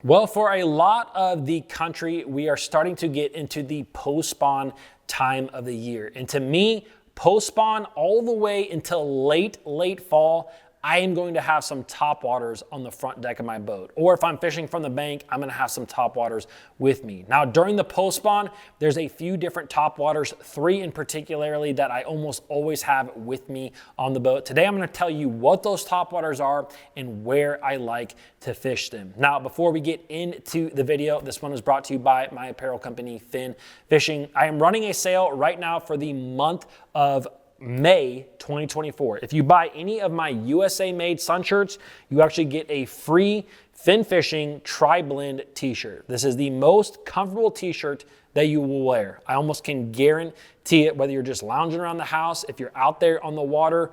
Well, for a lot of the country, we are starting to get into the post-spawn time of the year. And to me, post-spawn all the way until late fall, I am going to have some topwaters on the front deck of my boat. Or if I'm fishing from the bank, I'm gonna have some topwaters with me. Now, during the post-spawn, there's a few different topwaters, 3 in particularly that I almost always have with me on the boat. Today, I'm gonna tell you what those topwaters are and where I like to fish them. Now, before we get into the video, this one is brought to you by my apparel company, Finn Fishing. I am running a sale right now for the month of May 2024. If you buy any of my USA made sun shirts, you actually get a free Finn Fishing Tri-Blend t-shirt. This is the most comfortable t-shirt that you will wear. I almost can guarantee it, whether you're just lounging around the house, if you're out there on the water,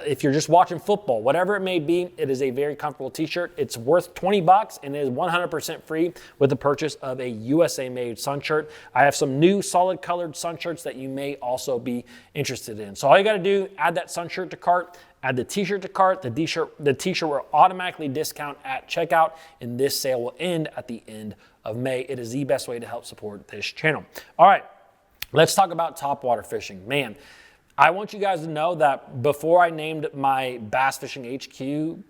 if you're just watching football, whatever it may be, it is a very comfortable t-shirt. It's worth 20 bucks and it is 100% free with the purchase of a USA made sun shirt. I have some new solid colored sun shirts that you may also be interested in. So all you gotta do, add that sun shirt to cart, add the t-shirt to cart. The t-shirt will automatically discount at checkout, and this sale will end at the end of May. It is the best way to help support this channel. All right, let's talk about topwater fishing. Man, I want you guys to know that before I named my BassFishingHQ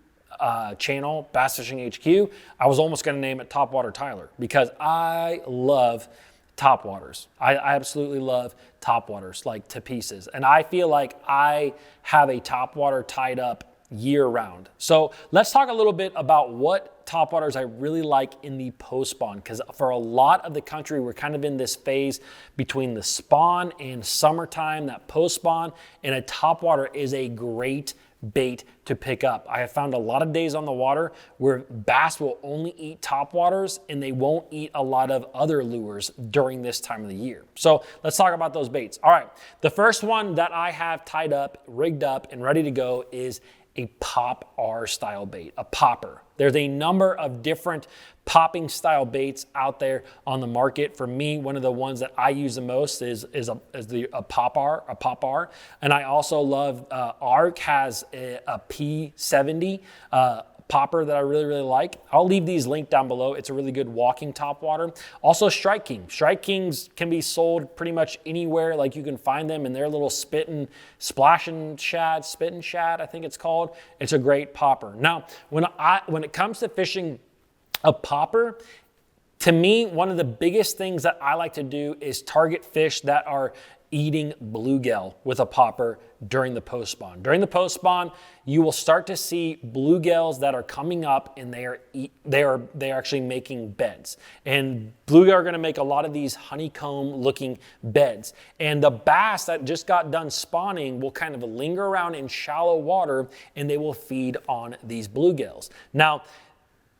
channel, BassFishingHQ, I was almost gonna name it Topwater Tyler because I love topwaters. I absolutely love topwaters, like to pieces. And I feel like I have a topwater tied up year round. So let's talk a little bit about what topwaters I really like in the post-spawn, because for a lot of the country, we're kind of in this phase between the spawn and summertime, that post-spawn, and a topwater is a great bait to pick up. I have found a lot of days on the water where bass will only eat topwaters and they won't eat a lot of other lures during this time of the year. So let's talk about those baits. All right, the first one that I have tied up, rigged up, and ready to go is a pop R style bait, a popper. There's a number of different popping style baits out there on the market. For me, one of the ones that I use the most is a pop R. And I also love, ARC has a P70 popper that I really like. I'll leave these linked down below. It's a really good walking topwater. Also Strike King. Strike Kings can be sold pretty much anywhere, like you can find them in their little spittin' shad, I think it's called. It's a great popper. Now, when it comes to fishing a popper, to me, one of the biggest things that I like to do is target fish that are eating bluegill with a popper during the post-spawn. During the post-spawn, you will start to see bluegills that are coming up and they are actually making beds. And bluegill are gonna make a lot of these honeycomb looking beds. And the bass that just got done spawning will kind of linger around in shallow water and they will feed on these bluegills. Now,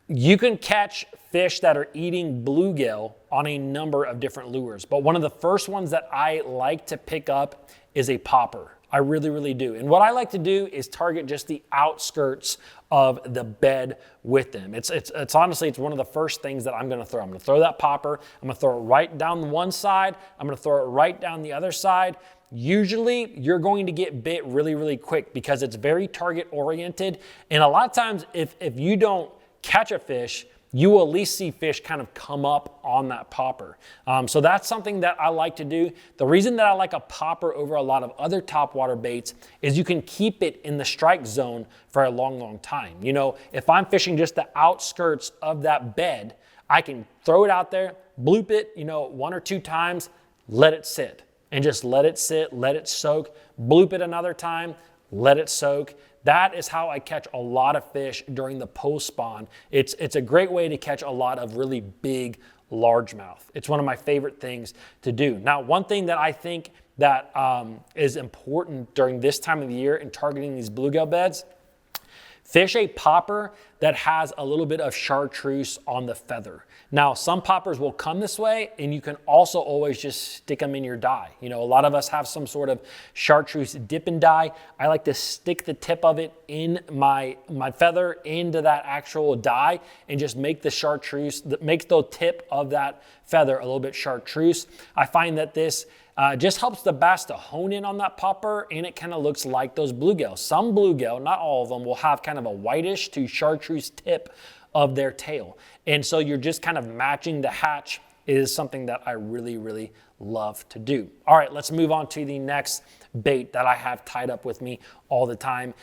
you can catch fish that are eating bluegill on a number of different lures, but one of the first ones that I like to pick up is a popper. I really do. And what I like to do is target just the outskirts of the bed with them. It's honestly, it's one of the first things that I'm gonna throw. I'm gonna throw that popper, I'm gonna throw it right down one side, I'm gonna throw it right down the other side. Usually you're going to get bit really quick because it's very target oriented. And a lot of times if you don't catch a fish, you will at least see fish kind of come up on that popper. So that's something that I like to do. The reason that I like a popper over a lot of other topwater baits is you can keep it in the strike zone for a long time. You know, if I'm fishing just the outskirts of that bed, I can throw it out there, bloop it, you know, 1 or 2 times, let it sit, and just let it sit, let it soak, bloop it another time, let it soak. That is how I catch a lot of fish during the post-spawn. It's a great way to catch a lot of really big largemouth. It's one of my favorite things to do. Now, one thing that I think that is important during this time of the year in targeting these bluegill beds, fish a popper that has a little bit of chartreuse on the feather. Now, some poppers will come this way, and you can also always just stick them in your dye. You know, a lot of us have some sort of chartreuse dip and dye. I like to stick the tip of it in my feather into that actual dye and just make the chartreuse, make the tip of that feather a little bit chartreuse. I find that this just helps the bass to hone in on that popper, and it kind of looks like those bluegill. Some bluegill, not all of them, will have kind of a whitish to chartreuse tip of their tail. And so you're just kind of matching the hatch. It is something that I really, really love to do. All right, let's move on to the next bait that I have tied up with me all the time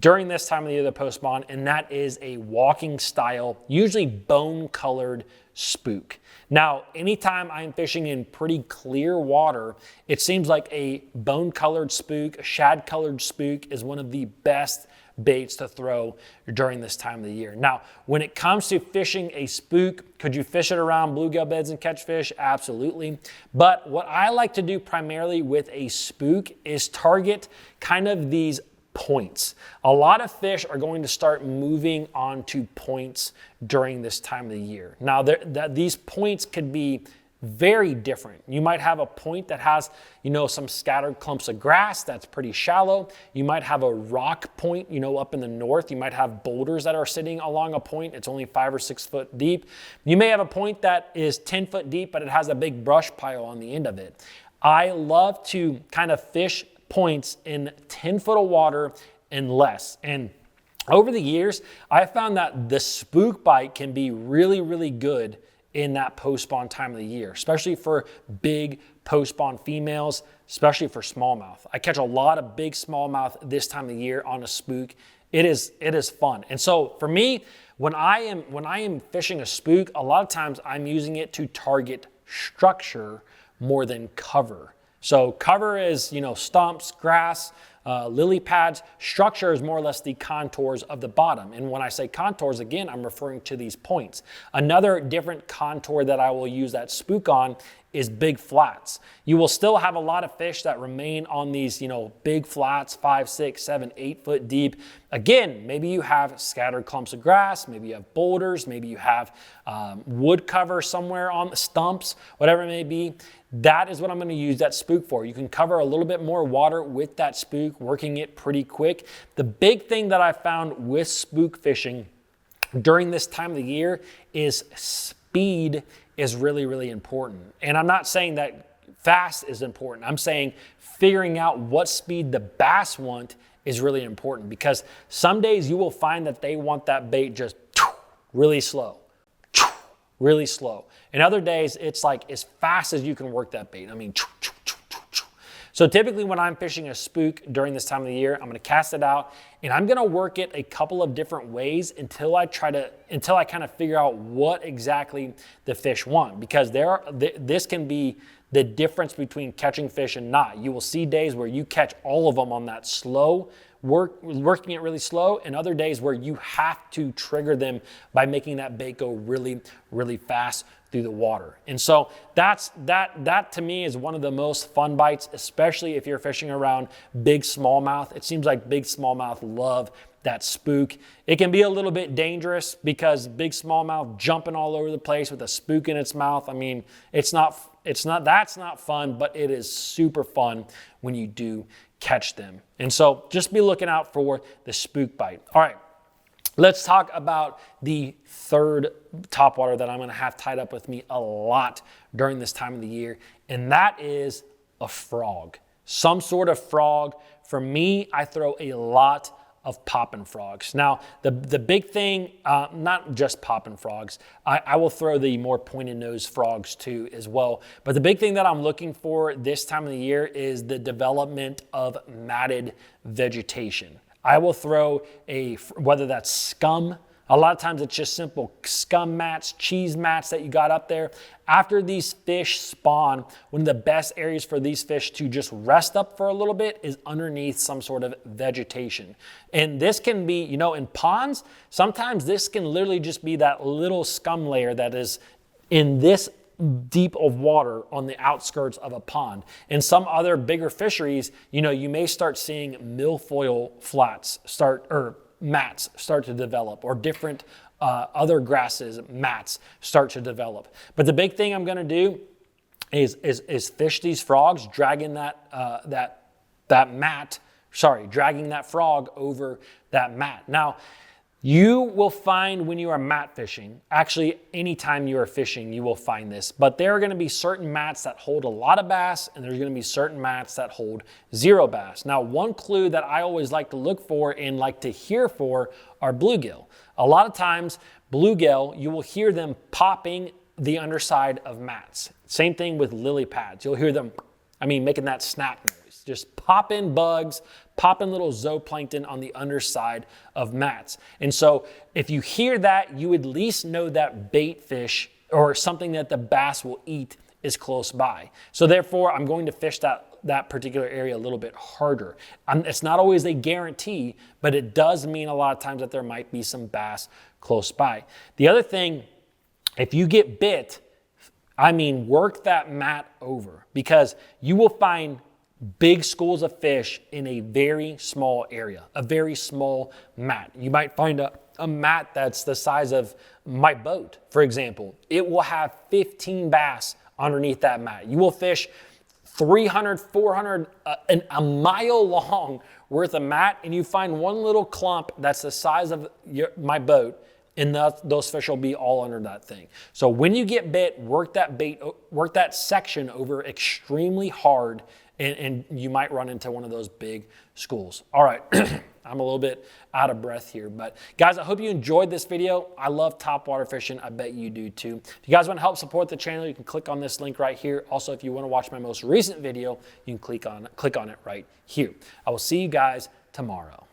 during this time of the year, the post spawn, and that is a walking style, usually bone colored spook. Now, anytime I'm fishing in pretty clear water, it seems like a bone colored spook, a shad colored spook is one of the best baits to throw during this time of the year. Now, when it comes to fishing a spook, could you fish it around bluegill beds and catch fish? Absolutely. But what I like to do primarily with a spook is target kind of these points. A lot of fish are going to start moving onto points during this time of the year. Now, these points could be very different. You might have a point that has, some scattered clumps of grass that's pretty shallow. You might have a rock point, up in the north. You might have boulders that are sitting along a point. It's only 5 or 6 foot deep. You may have a point that is 10 foot deep, but it has a big brush pile on the end of it. I love to kind of fish points in 10 foot of water and less. And over the years, I found that the spook bite can be really, really good in that post-spawn time of the year, especially for big post-spawn females, especially for smallmouth. I catch a lot of big smallmouth this time of the year on a spook. It is fun. And so for me, when I am fishing a spook, a lot of times I'm using it to target structure more than cover. So cover is, stumps, grass, lily pads. Structure is more or less the contours of the bottom. And when I say contours, again, I'm referring to these points. Another different contour that I will use that spook on is big flats. You will still have a lot of fish that remain on these, big flats, 5, 6, 7, 8 foot deep. Again, maybe you have scattered clumps of grass, maybe you have boulders, maybe you have wood cover somewhere on the stumps, whatever it may be. That is what I'm going to use that spook for. You can cover a little bit more water with that spook, working it pretty quick. The big thing that I found with spook fishing during this time of the year is speed is really, really important. And I'm not saying that fast is important. I'm saying figuring out what speed the bass want is really important, because some days you will find that they want that bait just really slow, really slow. And other days it's like as fast as you can work that bait. I mean, so typically when I'm fishing a spook during this time of the year, I'm gonna cast it out and I'm gonna work it a couple of different ways until I kind of figure out what exactly the fish want. Because this can be the difference between catching fish and not. You will see days where you catch all of them on that slow, working it really slow, and other days where you have to trigger them by making that bait go really, really fast through the water. And so that to me is one of the most fun bites, especially if you're fishing around big smallmouth. It seems like big smallmouth love that spook. It can be a little bit dangerous because big smallmouth jumping all over the place with a spook in its mouth. I mean, that's not fun, but it is super fun when you do catch them. And so just be looking out for the spook bite. All right. Let's talk about the third topwater that I'm going to have tied up with me a lot during this time of the year, and that is a frog. Some sort of frog. For me, I throw a lot of poppin' frogs. Now, the big thing, not just poppin' frogs, I will throw the more pointed nose frogs too as well. But the big thing that I'm looking for this time of the year is the development of matted vegetation. I will throw whether that's scum. A lot of times it's just simple scum mats, cheese mats that you got up there. After these fish spawn, one of the best areas for these fish to just rest up for a little bit is underneath some sort of vegetation. And this can be, in ponds, sometimes this can literally just be that little scum layer that is in this deep of water on the outskirts of a pond. In some other bigger fisheries, you may start seeing milfoil flats mats start to develop, or different other grasses, mats start to develop. But the big thing I'm going to do is fish these frogs, dragging that frog over that mat. Now, you will find when you are mat fishing, actually anytime you are fishing, you will find this, but there are going to be certain mats that hold a lot of bass, and there's going to be certain mats that hold 0 bass. Now, one clue that I always like to look for and like to hear for are bluegill. A lot of times, bluegill, you will hear them popping the underside of mats. Same thing with lily pads. You'll hear them, making that snap noise. Just popping bugs, popping little zooplankton on the underside of mats. And so if you hear that, you would at least know that bait fish or something that the bass will eat is close by. So therefore, I'm going to fish that particular area a little bit harder. It's not always a guarantee, but it does mean a lot of times that there might be some bass close by. The other thing, if you get bit, work that mat over, because you will find big schools of fish in a very small area, a very small mat. You might find a mat that's the size of my boat, for example. It will have 15 bass underneath that mat. You will fish 300, 400, a mile long worth of mat, and you find one little clump that's the size of my boat, and those fish will be all under that thing. So when you get bit, work that section over extremely hard, and you might run into one of those big schools. All right, I'm a little bit out of breath here, but guys, I hope you enjoyed this video. I love topwater fishing. I bet you do too. If you guys want to help support the channel, you can click on this link right here. Also, if you want to watch my most recent video, you can click on it right here. I will see you guys tomorrow.